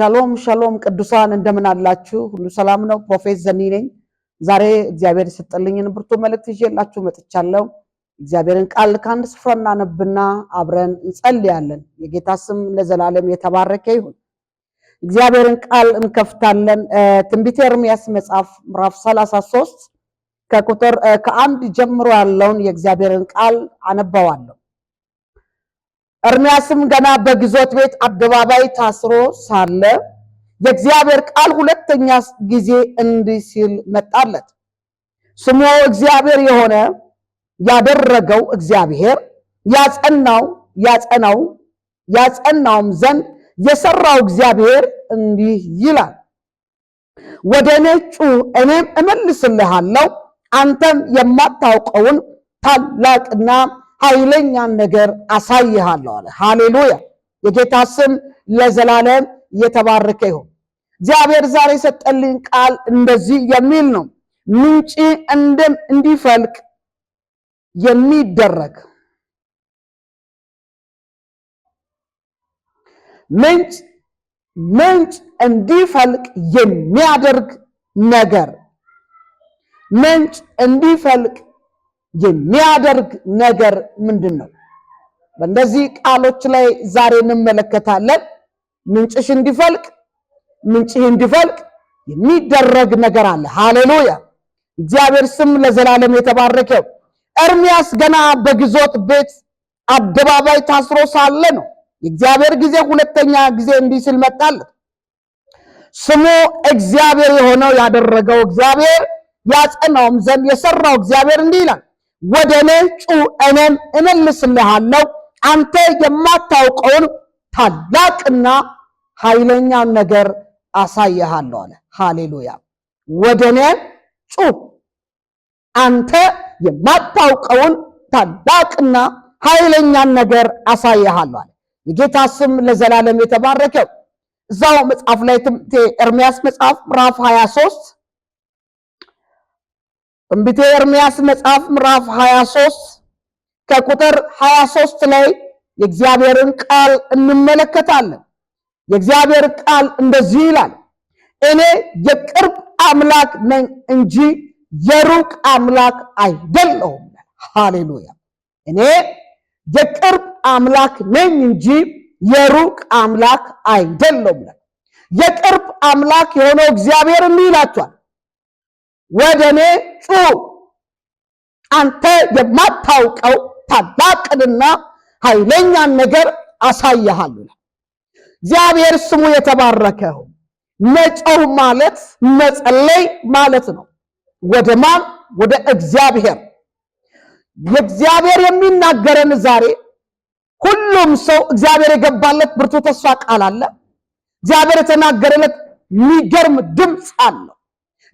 ሻሎም ሻሎም ቅዱሳን እንደምን አላችሁ? ሁሉ ሰላም ነው? ፕሮፌት ዘኒ ነኝ። ዛሬ እግዚአብሔር የሰጠልኝን ብርቱ መልእክት ይዤላችሁ መጥቻለሁ። እግዚአብሔርን ቃል ከአንድ ስፍራ እናነብና አብረን እንጸልያለን። የጌታ ስም ለዘላለም የተባረከ ይሁን። እግዚአብሔርን ቃል እንከፍታለን። ትንቢተ ኤርምያስ መጽሐፍ ምዕራፍ 33 ከቁጥር ከአንድ ጀምሮ ያለውን የእግዚአብሔርን ቃል አነባዋለሁ። ኤርምያስም ገና በግዞት ቤት አደባባይ ታስሮ ሳለ የእግዚአብሔር ቃል ሁለተኛ ጊዜ እንዲህ ሲል መጣለት። ስሙ እግዚአብሔር የሆነ ያደረገው እግዚአብሔር ያጸናውም ዘንድ የሰራው እግዚአብሔር እንዲህ ይላል፣ ወደ እኔ ጩኽ፣ እኔም እመልስልሃለሁ፣ አንተም የማታውቀውን ታላቅና ኃይለኛን ነገር አሳይሃለሁ አለ። ሃሌሉያ! የጌታ ስም ለዘላለም የተባረከ ይሁን። እግዚአብሔር ዛሬ የሰጠልኝ ቃል እንደዚህ የሚል ነው። ምንጭ እንዲፈልቅ የሚደረግ ምንጭ እንዲፈልቅ የሚያደርግ ነገር ምንጭ እንዲፈልቅ የሚያደርግ ነገር ምንድን ነው? በእንደዚህ ቃሎች ላይ ዛሬ እንመለከታለን። ምንጭሽ እንዲፈልቅ የሚደረግ ነገር አለ። ሃሌሉያ! እግዚአብሔር ስም ለዘላለም የተባረከው። ኤርምያስ ገና በግዞት ቤት አደባባይ ታስሮ ሳለ ነው የእግዚአብሔር ጊዜ ሁለተኛ ጊዜ እንዲህ ሲል መጣለት። ስሙ እግዚአብሔር የሆነው ያደረገው እግዚአብሔር ያጸናውም ዘንድ የሰራው እግዚአብሔር እንዲህ ይላል፣ ወደ እኔ ጩኽ፣ እኔም እመልስልሃለሁ፣ አንተ የማታውቀውን ታላቅና ኃይለኛን ነገር አሳይሃለሁ አለ። ሃሌሉያ! ወደ እኔ ጩኽ፣ አንተ የማታውቀውን ታላቅና ኃይለኛን ነገር አሳይሃለሁ አለ። የጌታ ስም ለዘላለም የተባረከው። እዛው መጽሐፍ ላይ ኤርምያስ መጽሐፍ ምዕራፍ 23 ትንቢተ ኤርምያስ መጽሐፍ ምዕራፍ 23 ከቁጥር 23 ላይ የእግዚአብሔርን ቃል እንመለከታለን። የእግዚአብሔር ቃል እንደዚህ ይላል፣ እኔ የቅርብ አምላክ ነኝ እንጂ የሩቅ አምላክ አይደለሁም። ሃሌሉያ! እኔ የቅርብ አምላክ ነኝ እንጂ የሩቅ አምላክ አይደለሁም። የቅርብ አምላክ የሆነው እግዚአብሔር እንዲህ ይላችኋል፣ ወደ እኔ ጩኽ፣ አንተ የማታውቀው ታላቅንና ኃይለኛን ነገር አሳይሃለሁ። እግዚአብሔር ስሙ የተባረከው። መጮህ ማለት መጸለይ ማለት ነው። ወደ ማን? ወደ እግዚአብሔር። የእግዚአብሔር የሚናገረን ዛሬ ሁሉም ሰው እግዚአብሔር የገባለት ብርቱ ተስፋ ቃል አለ። እግዚአብሔር የተናገረለት የሚገርም ድምፅ አለው።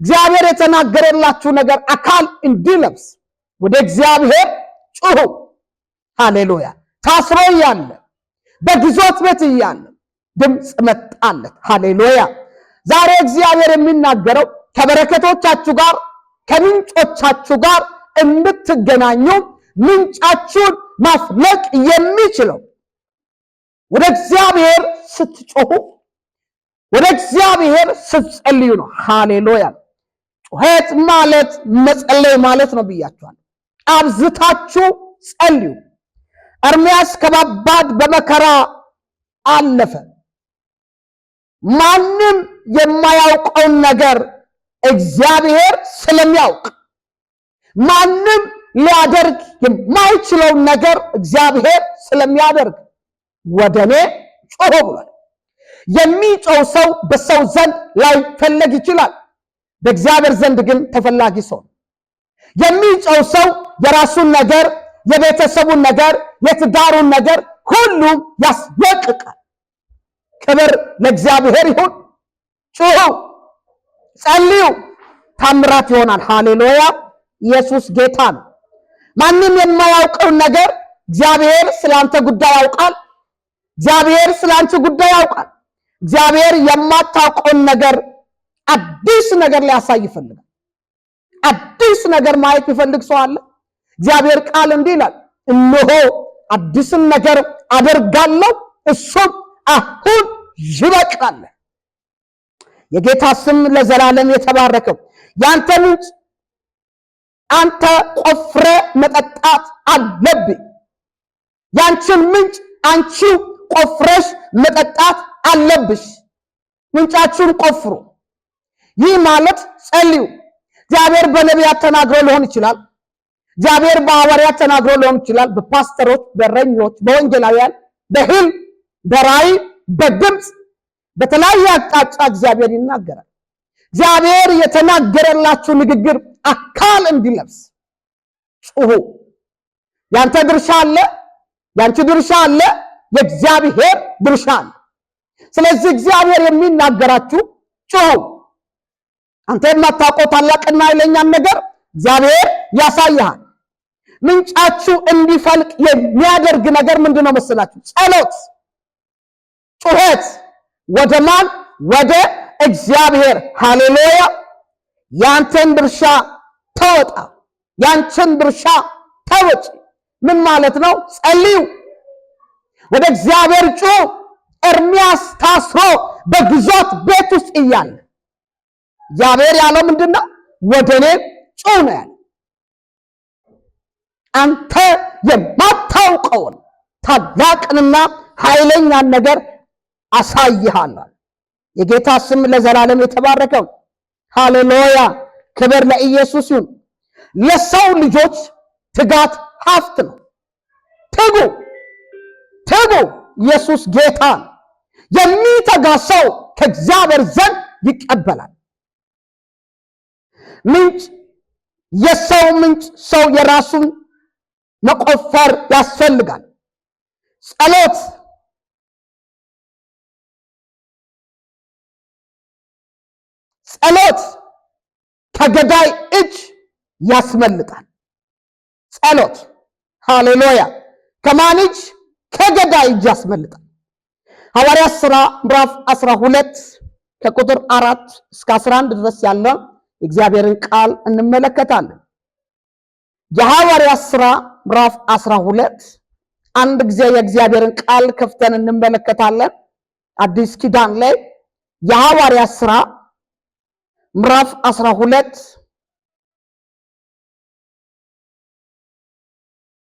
እግዚአብሔር የተናገረላችሁ ነገር አካል እንዲለብስ ወደ እግዚአብሔር ጩኹ። ሃሌሉያ! ታስሮ እያለ በግዞት ቤት እያለ ድምፅ መጣለት። ሃሌሉያ! ዛሬ እግዚአብሔር የሚናገረው ከበረከቶቻችሁ ጋር ከምንጮቻችሁ ጋር እንድትገናኙ ምንጫችሁን ማፍለቅ የሚችለው ወደ እግዚአብሔር ስትጮኹ፣ ወደ እግዚአብሔር ስትጸልዩ ነው። ሃሌሉያ! ጩኸት ማለት መጸለይ ማለት ነው ብያችኋል። አብዝታችሁ ጸልዩ። ኤርምያስ ከባባድ በመከራ አለፈ። ማንም የማያውቀውን ነገር እግዚአብሔር ስለሚያውቅ፣ ማንም ሊያደርግ የማይችለውን ነገር እግዚአብሔር ስለሚያደርግ ወደ እኔ ጮኹ ብሏል። የሚጮህ ሰው በሰው ዘንድ ላይፈለግ ይችላል፣ በእግዚአብሔር ዘንድ ግን ተፈላጊ ሰው ነው። የሚጮህ ሰው የራሱን ነገር፣ የቤተሰቡን ነገር፣ የትዳሩን ነገር ሁሉ ያስለቅቃል። ክብር ለእግዚአብሔር ይሁን። ጩኹ፣ ጸልዩ፣ ታምራት ይሆናል። ሃሌሉያ! ኢየሱስ ጌታ ነው። ማንም የማያውቀውን ነገር እግዚአብሔር ስላንተ ጉዳይ ያውቃል። እግዚአብሔር ስላንቺ ጉዳይ ያውቃል። እግዚአብሔር የማታውቀውን ነገር አዲስ ነገር ሊያሳይ ይፈልጋል። አዲስ ነገር ማየት ይፈልግ ሰው አለ። እግዚአብሔር ቃል እንዲህ ይላል፣ እነሆ አዲስን ነገር አደርጋለሁ፣ እሱም አሁን ይበቅላል። የጌታ ስም ለዘላለም የተባረከው። ያንተ ምንጭ አንተ ቆፍረ መጠጣት አለብህ። ያንቺን ምንጭ አንቺ ቆፍረሽ መጠጣት አለብሽ። ምንጫችሁን ቆፍሩ። ይህ ማለት ጸልዩ። እግዚአብሔር በነቢያት ተናግሮ ሊሆን ይችላል። እግዚአብሔር በሐዋርያት ተናግሮ ሊሆን ይችላል። በፓስተሮች፣ በእረኞች፣ በወንጌላውያን፣ በህልም፣ በራእይ፣ በድምፅ በተለያየ አቅጣጫ እግዚአብሔር ይናገራል። እግዚአብሔር የተናገረላችሁ ንግግር አካል እንዲለብስ ጩሁ። ያንተ ድርሻ አለ፣ ያንቺ ድርሻ አለ፣ የእግዚአብሔር ድርሻ አለ። ስለዚህ እግዚአብሔር የሚናገራችሁ ጩሁ። አንተ የማታውቀው ታላቅና ኃይለኛን ነገር እግዚአብሔር ያሳያል። ምንጫችሁ እንዲፈልቅ የሚያደርግ ነገር ምንድነው መሰላችሁ? ጸሎት፣ ጩኸት። ወደ ማን? ወደ እግዚአብሔር። ሃሌሉያ። ያንተን ድርሻ ተወጣ፣ ያንቺን ድርሻ ተወጪ። ምን ማለት ነው? ጸልዩ፣ ወደ እግዚአብሔር ጩሁ። ኤርምያስ ታስሮ በግዞት ቤት ውስጥ እያለ እግዚአብሔር ያለው ምንድነው? ወደኔ ጩህ ነው ያለው። አንተ የማታውቀውን ታላቅንና ኃይለኛን ነገር አሳይሃለሁ። የጌታ ስም ለዘላለም የተባረከው። ሃሌሉያ። ክብር ለኢየሱስ ይሁን። ለሰው ልጆች ትጋት ሀብት ነው። ትጉ፣ ትጉ። ኢየሱስ ጌታ። የሚተጋ ሰው ከእግዚአብሔር ዘንድ ይቀበላል። ምንጭ፣ የሰው ምንጭ፣ ሰው የራሱን መቆፈር ያስፈልጋል። ጸሎት፣ ጸሎት ከገዳይ እጅ ያስመልጣል። ጸሎት ሃሌሉያ። ከማን እጅ? ከገዳይ እጅ ያስመልጣል። ሐዋርያት ሥራ ምዕራፍ 12 ከቁጥር 4 እስከ 11 ድረስ ያለው የእግዚአብሔርን ቃል እንመለከታለን። የሐዋርያት ሥራ ምዕራፍ 12 አንድ ጊዜ የእግዚአብሔርን ቃል ከፍተን እንመለከታለን። አዲስ ኪዳን ላይ የሐዋርያት ሥራ ምዕራፍ 12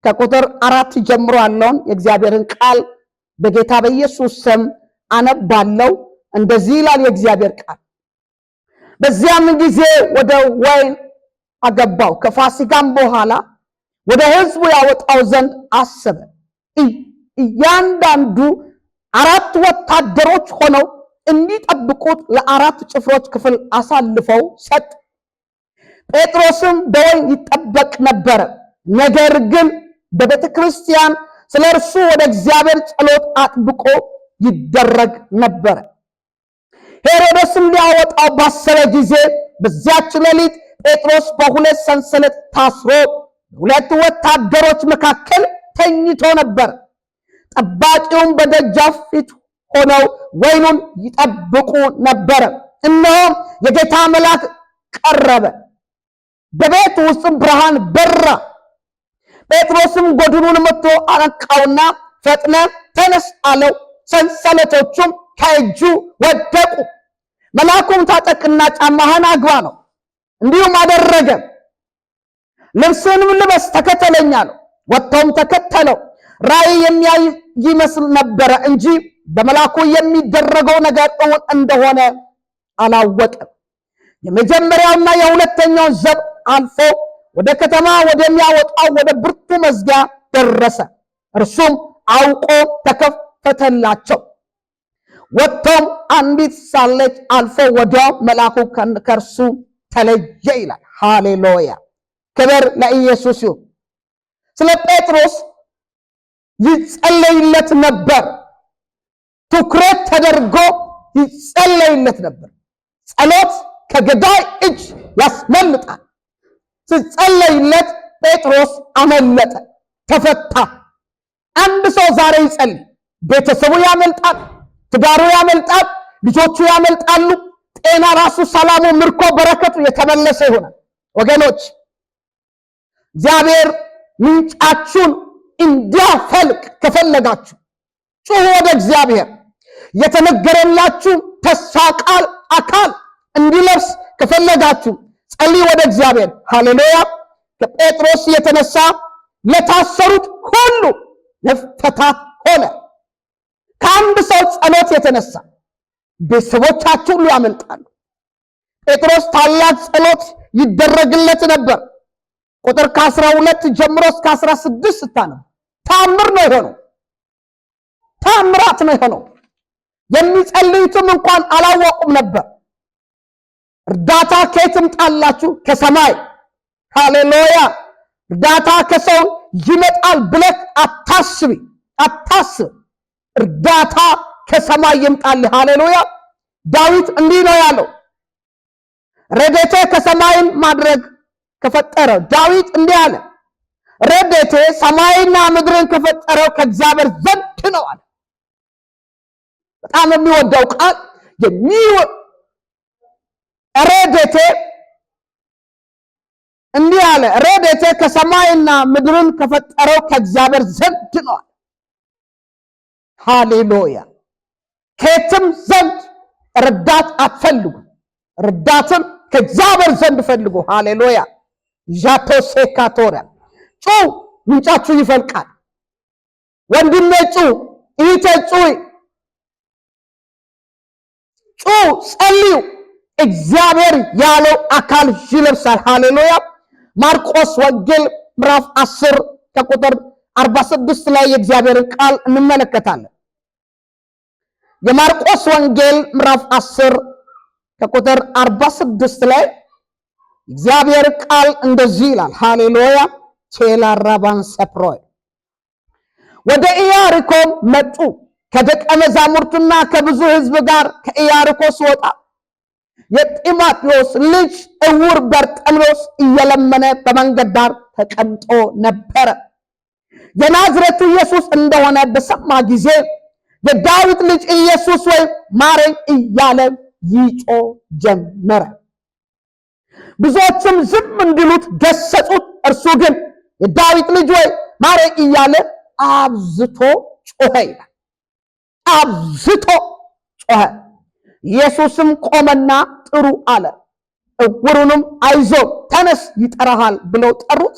ከቁጥር 4 ጀምሮ ያለውን የእግዚአብሔርን ቃል በጌታ በኢየሱስ ስም አነባለሁ። እንደዚህ ይላል የእግዚአብሔር ቃል። በዚያም ጊዜ ወደ ወይን አገባው፣ ከፋሲካም በኋላ ወደ ሕዝቡ ያወጣው ዘንድ አሰበ። እያንዳንዱ 4 ወታደሮች ሆነው እንዲጠብቁት ለ4 ጭፍሮች ክፍል አሳልፈው ሰጥ። ጴጥሮስም በወህኒ ይጠበቅ ነበረ። ነገር ግን በቤተ ክርስቲያን ስለ እርሱ ወደ እግዚአብሔር ጸሎት አጥብቆ ይደረግ ነበረ። ሄሮድስም ሊያወጣው ባሰበ ጊዜ በዚያች ሌሊት ጴጥሮስ በሁለት ሰንሰለት ታስሮ በሁለት ወታደሮች መካከል ተኝቶ ነበር። ጠባቂውም በደጃፍ ፊት ሆነው ወይኑን ይጠብቁ ነበረ። እነሆም የጌታ መልአክ ቀረበ፣ በቤት ውስጥ ብርሃን በራ። ጴጥሮስም ጎድኑን መትቶ አነቃውና ፈጥነ ተነስ አለው። ሰንሰለቶቹም ከእጁ ወደቁ። መልአኩም ታጠቅና ጫማህን አግባ ነው። እንዲሁም አደረገ። ልብስንም ልበስ ተከተለኝ አለው። ወጥቶም ተከተለው። ራእይ የሚያይ ይመስል ነበረ እንጂ በመልአኩ የሚደረገው ነገር እውን እንደሆነ አላወቀም። የመጀመሪያውና የሁለተኛው ዘብ አልፎ ወደ ከተማ ወደሚያወጣው ወደ ብርቱ መዝጊያ ደረሰ። እርሱም አውቆ ተከፈተላቸው። ወጥቶም አንዲት ሳለች አልፎ ወዲያው መልአኩ ከእርሱ ተለየ ይላል። ሃሌሉያ። ክብር ለኢየሱስ ይሁን። ስለ ጴጥሮስ ይጸለይለት ነበር። ትኩረት ተደርጎ ይጸለይለት ነበር። ጸሎት ከገዳይ እጅ ያስመልጣል። ሲጸለይለት ጴጥሮስ አመለጠ፣ ተፈታ። አንድ ሰው ዛሬ ይጸልይ፣ ቤተሰቡ ያመልጣል፣ ትዳሩ ያመልጣል፣ ልጆቹ ያመልጣሉ፣ ጤና ራሱ፣ ሰላሙ፣ ምርኮ፣ በረከቱ የተመለሰ ይሆናል። ወገኖች እግዚአብሔር ምንጫችሁን እንዲያፈልቅ ከፈለጋችሁ ጩሁ ወደ እግዚአብሔር። የተነገረላችሁ ተስፋ ቃል አካል ከፈለጋችሁ ጸልዩ ወደ እግዚአብሔር። ሃሌሉያ። ከጴጥሮስ የተነሳ ለታሰሩት ሁሉ መፈታት ሆነ። ከአንድ ሰው ጸሎት የተነሳ ቤተሰቦቻቸው ሁሉ ያመልጣሉ። ጴጥሮስ ታላቅ ጸሎት ይደረግለት ነበር። ቁጥር ከ12 ጀምሮ እስከ 16 ስታነቡ ታምር ነው የሆነው። ታምራት ነው የሆነው። የሚጸልዩትም እንኳን አላወቁም ነበር። እርዳታ ከየት ይምጣላችሁ? ከሰማይ። ሃሌሉያ። እርዳታ ከሰው ይመጣል ብለህ አታስብ። እርዳታ ከሰማይ ይምጣልህ። ሃሌሉያ። ዳዊት እንዲህ ነው ያለው፣ ረድኤቴ ከሰማይን ማድረግ ከፈጠረ። ዳዊት እንዲህ አለ፣ ረድኤቴ ሰማይና ምድርን ከፈጠረው ከእግዚአብሔር ዘንድ ነው አለ። በጣም የሚወደው ቃል ረድኤቴ እንዲህ አለ፣ ረድኤቴ ከሰማይና ምድርን ከፈጠረው ከእግዚአብሔር ዘንድ ነው አለ። ሃሌሉያ። ከየትም ዘንድ ረዳት አትፈልጉ፣ ረዳትም ከእግዚአብሔር ዘንድ ፈልጉ። ሃሌሉያ። ዣቶ ሴካቶሪያ ጩ፣ ምንጫችሁ ይፈልቃል። ወንድሜ ጩ፣ እህቴ ጩ፣ ጸልዩ። እግዚአብሔር ያለው አካል ይለብሳል። ሃሌሉያ። ማርቆስ ወንጌል ምዕራፍ 10 ከቁጥር 46 ላይ የእግዚአብሔርን ቃል እንመለከታለን። የማርቆስ ወንጌል ምዕራፍ 10 ከቁጥር 46 ላይ እግዚአብሔር ቃል እንደዚህ ይላል። ሃሌሉያ። ቼላራባን ሰፕሮይ ወደ ኢያሪኮም መጡ። ከደቀ መዛሙርቱና ከብዙ ሕዝብ ጋር ከኢያሪኮ ሲወጣ የጢሞቴዎስ ልጅ ዕውር በርጤሜዎስ እየለመነ በመንገድ ዳር ተቀምጦ ነበረ። የናዝሬቱ ኢየሱስ እንደሆነ በሰማ ጊዜ የዳዊት ልጅ ኢየሱስ ወይ ማረኝ እያለ ይጮህ ጀመረ። ብዙዎችም ዝም እንዲሉት ገሰጹት። እርሱ ግን የዳዊት ልጅ ወይ ማረኝ እያለ አብዝቶ ጮኸ ይላል። አብዝቶ ጮኸ። ኢየሱስም ቆመና ጥሩ አለ። ዕውሩንም አይዞ ተነስ ይጠራሃል ብለው ጠሩት።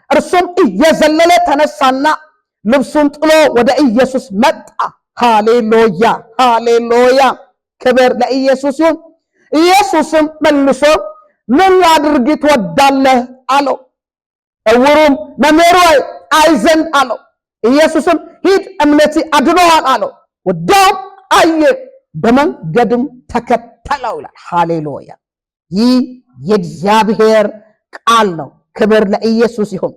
እርሱም እየዘለለ ተነሳና ልብሱን ጥሎ ወደ ኢየሱስ መጣ። ሃሌሉያ፣ ሃሌሉያ። ክብር ለኢየሱስ ይሁን። ኢየሱስም መልሶ ምን ላድርግ ትወዳለህ አለው። ዕውሩም መምህር ሆይ አይ ዘንድ አለው። ኢየሱስም ሂድ እምነትህ አድኖሃል አለው። ወዲያውም አየ፣ በመንገድም ተከተለው ይላል። ሃሌሉያ። ይህ የእግዚአብሔር ቃል ነው። ክብር ለኢየሱስ ይሁን።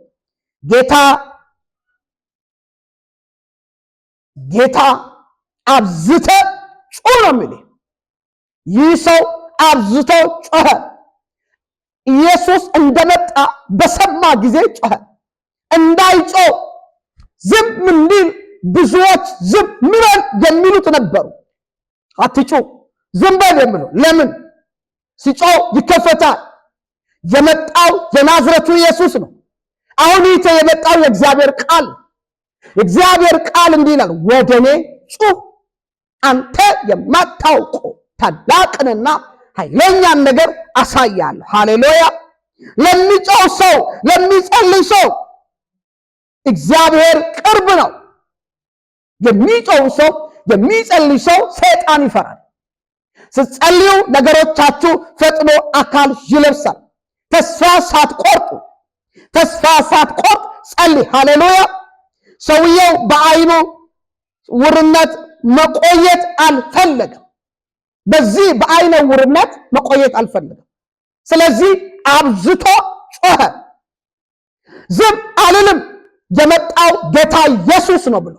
ጌታ አብዝተ ጮህ ነው የሚል። ይህ ሰው አብዝቶ ጮኸ። ኢየሱስ እንደመጣ በሰማ ጊዜ ጮኸ። እንዳይጮህ ዝም እንዲል ብዙዎች ዝም ምበል የሚሉት ነበሩ። አትጩ፣ ዝም በል የሚሉ ለምን? ሲጮህ ይከፈታል። የመጣው የናዝሬቱ ኢየሱስ ነው። አሁን ይህ የመጣው የእግዚአብሔር ቃል፣ የእግዚአብሔር ቃል እንዲህ ይላል፣ ወደኔ ጩህ አንተ የማታውቀው ታላቅንና ኃይለኛን ነገር አሳያለሁ። ሃሌሉያ። ለሚጮህ ሰው፣ ለሚጸልይ ሰው እግዚአብሔር ቅርብ ነው። የሚጮህ ሰው፣ የሚጸልይ ሰው ሰይጣን ይፈራል። ስትጸልዩ ነገሮቻችሁ ፈጥኖ አካል ይለብሳል። ተስፋ ሳትቆርጥ ጸልይ። ሃሌሉያ። ሰውየው በአይኑ ውርነት መቆየት አልፈለገም። በዚህ በአይነ ውርነት መቆየት አልፈለገም። ስለዚህ አብዝቶ ጮኸ። ዝም አልልም የመጣው ጌታ ኢየሱስ ነው ብሎ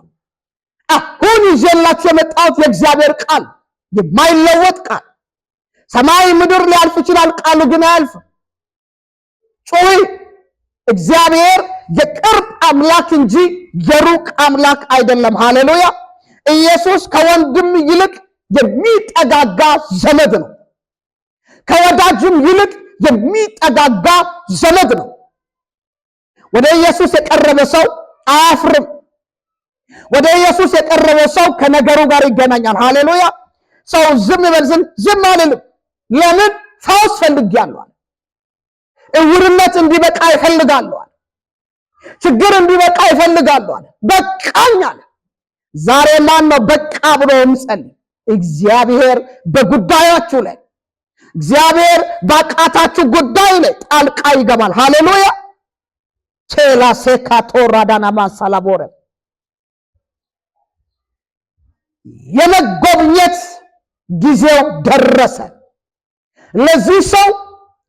አሁን ይዤላችሁ የመጣሁት የእግዚአብሔር ቃል፣ የማይለወጥ ቃል። ሰማይ ምድር ሊያልፍ ይችላል፣ ቃሉ ግን አያልፍም። ጩኺ። እግዚአብሔር የቅርብ አምላክ እንጂ የሩቅ አምላክ አይደለም። ሃሌሉያ። ኢየሱስ ከወንድም ይልቅ የሚጠጋጋ ዘመድ ነው። ከወዳጅም ይልቅ የሚጠጋጋ ዘመድ ነው። ወደ ኢየሱስ የቀረበ ሰው አያፍርም። ወደ ኢየሱስ የቀረበ ሰው ከነገሩ ጋር ይገናኛል። ሃሌሉያ። ሰው ዝም ይበል ዝም አልልም። ለምን? ፈውስ ፈልጌያለሁ አለ። እውርነት እንዲበቃ ይፈልጋለሁ አለ። ችግር እንዲበቃ ይፈልጋለሁ አለ። በቃኝ አለ። ዛሬ ማን ነው በቃ ብሎ የሚጸልይ? እግዚአብሔር በጉዳያችሁ ላይ፣ እግዚአብሔር ባቃታችሁ ጉዳይ ላይ ጣልቃ ይገባል። ሃሌሉያ። ቼላ ሴካቶ ራዳና ማሳላቦረ የመጎብኘት ጊዜው ደረሰ። ለዚህ ሰው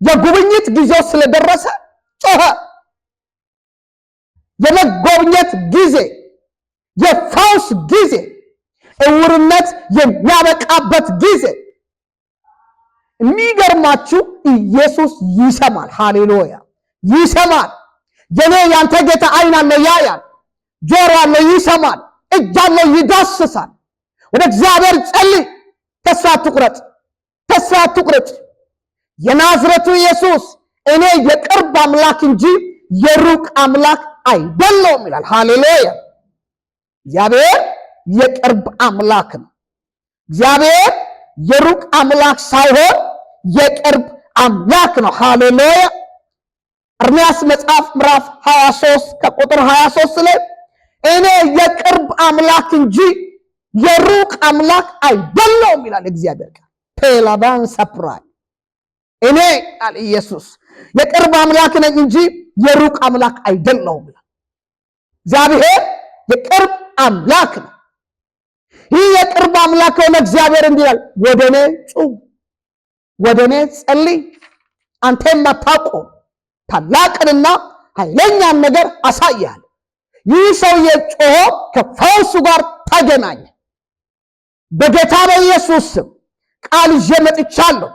የጉብኝት ጊዜው ስለደረሰ ጮኸ። የመጎብኘት ጊዜ፣ የፈውስ ጊዜ፣ እውርነት የሚያበቃበት ጊዜ። የሚገርማችሁ ኢየሱስ ይሰማል። ሃሌሉያ ይሰማል። የኔ ያንተ ጌታ አይን አለ ያያል፣ ጆሮ አለ ይሰማል፣ እጅ አለ ይዳስሳል። ወደ እግዚአብሔር ጸልይ። ተስፋ አትቁረጥ፣ ተስፋ አትቁረጥ። የናዝሬቱ ኢየሱስ እኔ የቅርብ አምላክ እንጂ የሩቅ አምላክ አይደለሁም ይላል። ሃሌሉያ። እግዚአብሔር የቅርብ አምላክ ነው። እግዚአብሔር የሩቅ አምላክ ሳይሆን የቅርብ አምላክ ነው። ሃሌሉያ። ኤርምያስ መጽሐፍ ምዕራፍ 23 ከቁጥር 23 ላይ እኔ የቅርብ አምላክ እንጂ የሩቅ አምላክ አይደለሁም ይላል እግዚአብሔር ቃል። ፔላባን ሰፕራይ እኔ ቃል ኢየሱስ የቅርብ አምላክ ነኝ እንጂ የሩቅ አምላክ አይደለሁም ይላል። እግዚአብሔር የቅርብ አምላክ ነው። ይህ የቅርብ አምላክ ሆነ እግዚአብሔር እንዲህ ይላል፣ ወደኔ ጩህ፣ ወደኔ ጸልይ፣ አንተ የማታውቀው ታላቅንና ኃይለኛን ነገር አሳያለሁ። ይህ ሰውዬ ጮሆ ከፈውሱ ጋር ተገናኘ። በጌታ በኢየሱስ ስም ቃል ይዤ መጥቻለሁ።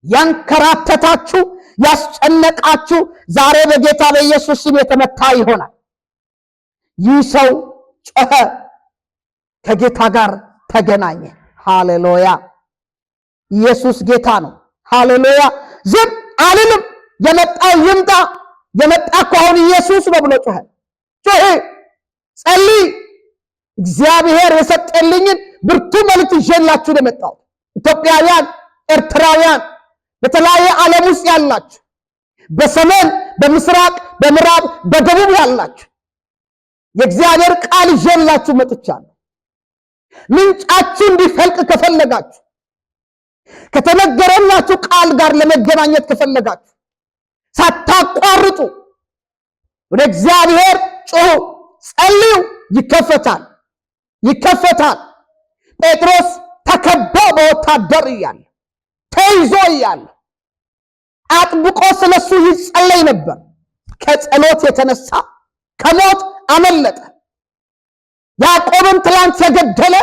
ያንከራተታችሁ ያስጨነቃችሁ ዛሬ በጌታ በኢየሱስ ስም የተመታ ይሆናል። ይህ ሰው ጮኸ፣ ከጌታ ጋር ተገናኘ። ሃሌሉያ። ኢየሱስ ጌታ ነው። ሃሌሉያ። ዝም አልልም፣ የመጣ ይምጣ። የመጣ እኮ አሁን ኢየሱስ ነው ብሎ ጮኸ። ጮኸ፣ ጸልይ። እግዚአብሔር የሰጠልኝን ብርቱ መልእክት ይዤላችሁ ነው የመጣሁት። ኢትዮጵያውያን፣ ኤርትራውያን፣ በተለያየ ዓለም ውስጥ ያላችሁ፣ በሰሜን፣ በምስራቅ፣ በምዕራብ፣ በደቡብ ያላችሁ የእግዚአብሔር ቃል ይዤላችሁ መጥቻለሁ። ምንጫችሁ እንዲፈልቅ ከፈለጋችሁ፣ ከተነገረላችሁ ቃል ጋር ለመገናኘት ከፈለጋችሁ ሳታቋርጡ ወደ እግዚአብሔር ጩሁ፣ ጸልዩ። ይከፈታል፣ ይከፈታል። ጴጥሮስ ተከቦ በወታደር እያለ ተይዞ እያለ አጥብቆ ስለሱ ይጸለይ ነበር። ከጸሎት የተነሳ ከሞት አመለጠ። ያዕቆብን ትላንት የገደለ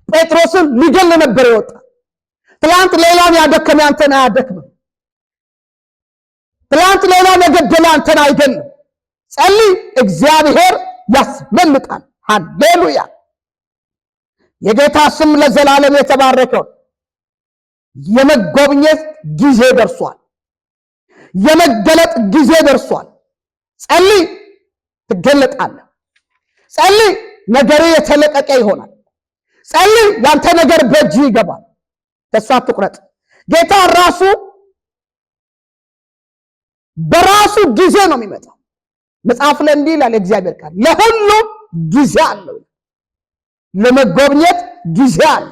ጴጥሮስን ሊገል ነበር የወጣ። ትላንት ሌላን ያደከመ አንተን አያደክምም። ትላንት ሌላን የገደለ አንተን አይገልም። ጸልይ፣ እግዚአብሔር ያስመልጣል። ሃሌሉያ። የጌታ ስም ለዘላለም የተባረከው። የመጎብኘት ጊዜ ደርሷል። የመገለጥ ጊዜ ደርሷል። ጸልይ፣ ትገለጣለህ። ጸልይ፣ ነገር የተለቀቀ ይሆናል። ጸልይ፣ ያንተ ነገር በእጅ ይገባል። ተስፋ አትቁረጥ። ጌታ ራሱ በራሱ ጊዜ ነው የሚመጣው። መጽሐፍ ላይ እንዲህ ይላል እግዚአብሔር ቃል፣ ለሁሉም ጊዜ አለው። ለመጎብኘት ጊዜ አለ፣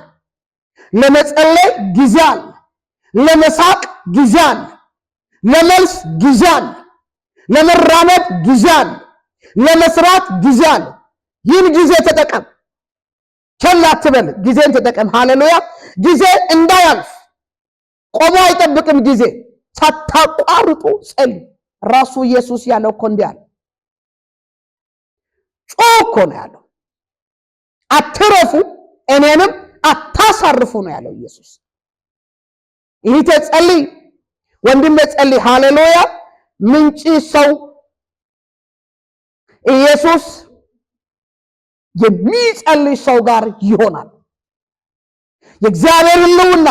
ለመጸለይ ጊዜ አለ፣ ለመሳቅ ጊዜ አለ፣ ለመልስ ጊዜ አለ፣ ለመራመድ ጊዜ አለ፣ ለመስራት ጊዜ አለ። ይህን ጊዜ ተጠቀም። ቸል አትበል፣ ጊዜን ተጠቀም። ሃሌሉያ። ጊዜ እንዳያልፍ ቆሞ አይጠብቅም። ጊዜ ሳታቋርጡ ጸልይ። ራሱ ኢየሱስ ያለው እኮ እንዲህ አለ፣ ጮህ እኮ ነው ያለው። አትረፉ እኔንም አታሳርፉ ነው ያለው ኢየሱስ። ይህ ተጸልይ፣ ወንድም ጸልይ። ሃሌሉያ። ምንጭ ሰው ኢየሱስ የሚጸልይ ሰው ጋር ይሆናል። የእግዚአብሔር ሕልውና፣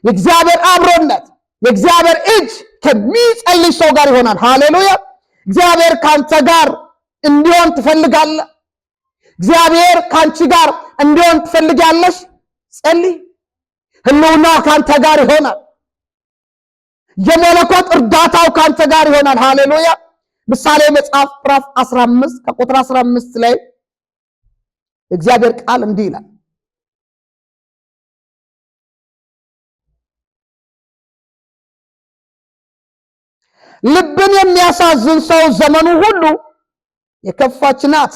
የእግዚአብሔር አብሮነት፣ የእግዚአብሔር እጅ ከሚጸልይ ሰው ጋር ይሆናል። ሃሌሉያ። እግዚአብሔር ካንተ ጋር እንዲሆን ትፈልጋለህ? እግዚአብሔር ካንቺ ጋር እንዲሆን ትፈልጋለሽ? ጸልይ። ሕልውና ካንተ ጋር ይሆናል። የመለኮት እርዳታው ካንተ ጋር ይሆናል። ሃሌሉያ። ምሳሌ መጽሐፍ ምዕራፍ 15 ከቁጥር 15 ላይ እግዚአብሔር ቃል እንዲህ ይላል፣ ልብን የሚያሳዝን ሰው ዘመኑ ሁሉ የከፋች ናት፣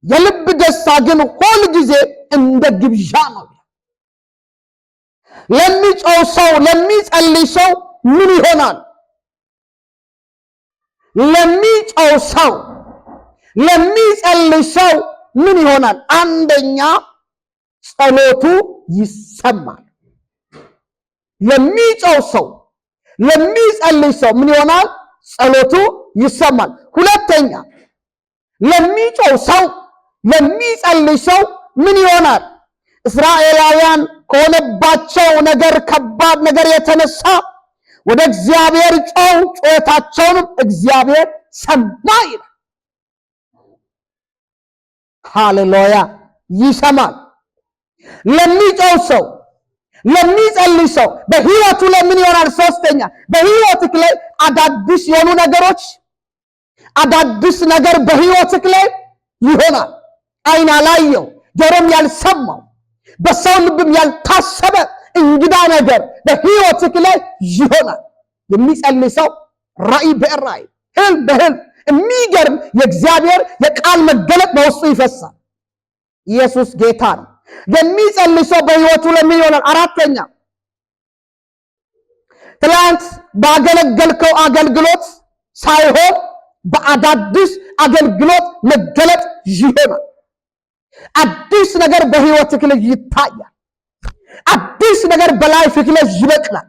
የልብ ደስታ ግን ሁል ጊዜ እንደ ግብዣ ነው። ለሚጮህ ሰው ለሚጸልይ ሰው ምን ይሆናል? ለሚጮህ ሰው ለሚጸልይ ሰው ምን ይሆናል? አንደኛ ጸሎቱ ይሰማል። ለሚጮህ ሰው ለሚጸልይ ሰው ምን ይሆናል? ጸሎቱ ይሰማል። ሁለተኛ ለሚጮህ ሰው ለሚጸልይ ሰው ምን ይሆናል? እስራኤላውያን ከሆነባቸው ነገር ከባድ ነገር የተነሳ ወደ እግዚአብሔር ጮው፣ ጩኸታቸውንም እግዚአብሔር ሰማ ይላል። ሃሌሉያ። ይሰማል። ለሚጮህ ሰው ለሚጸልይ ሰው በህይወቱ ላይ ምን ይሆናል? ሶስተኛ በህይወትክ ላይ አዳዲስ የሆኑ ነገሮች አዳዲስ ነገር በህይወትክ ላይ ይሆናል። አይን ያላየው ጆሮም ያልሰማው በሰው ልብም ያልታሰበ እንግዳ ነገር በህይወትክ ላይ ይሆናል። የሚጸልይ ሰው ራእይ በራእይ ህልም በህልም የሚገርም የእግዚአብሔር የቃል መገለጥ በውስጡ ይፈሳል። ኢየሱስ ጌታ ነው። የሚጸልይ ሰው በህይወቱ ላይ ምን ይሆናል? አራተኛ ትላንት ባገለገልከው አገልግሎት ሳይሆን በአዳዲስ አገልግሎት መገለጥ ይሆናል። አዲስ ነገር በህይወትክ ላይ ይታያል። አዲስ ነገር በላይፍክ ላይ ይበቅላል።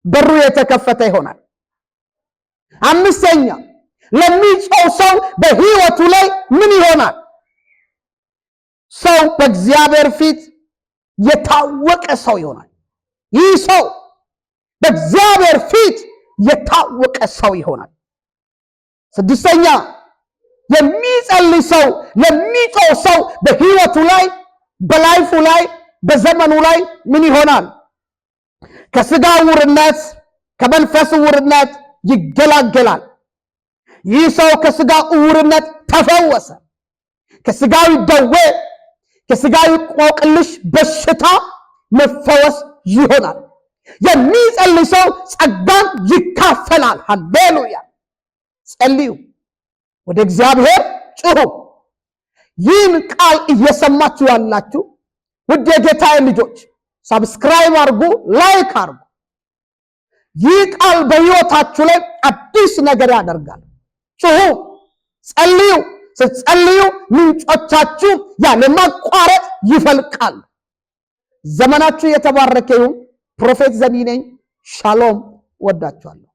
በሩ የተከፈተ ይሆናል። አምስተኛ ለሚጮህ ሰው በህይወቱ ላይ ምን ይሆናል? ሰው በእግዚአብሔር ፊት የታወቀ ሰው ይሆናል። ይህ ሰው በእግዚአብሔር ፊት የታወቀ ሰው ይሆናል። ስድስተኛ የሚጸልይ ሰው ለሚጮህ ሰው በህይወቱ ላይ በላይፉ ላይ በዘመኑ ላይ ምን ይሆናል? ከስጋ ዕውርነት ከመንፈስ ዕውርነት ይገላገላል። ይህ ሰው ከስጋ ዕውርነት ተፈወሰ። ከስጋዊ ደዌ ከስጋዊ ቆቅልሽ በሽታ መፈወስ ይሆናል። የሚጸልይ ሰው ጸጋን ይካፈላል። ሃሌሉያ። ጸልዩ፣ ወደ እግዚአብሔር ጩሁ። ይህን ቃል እየሰማችሁ ያላችሁ ውድ የጌታዬ ልጆች ሰብስክራይብ አድርጉ፣ ላይክ አድርጉ። ይህ ቃል በህይወታችሁ ላይ አዲስ ነገር ያደርጋል። ጩሁ፣ ጸልዩ። ስትጸልዩ ምንጮቻችሁ ያለማቋረጥ ይፈልቃል። ዘመናችሁ የተባረከ ይሁን። ፕሮፌት ዘኒ ነኝ። ሻሎም። ወዳችኋለሁ።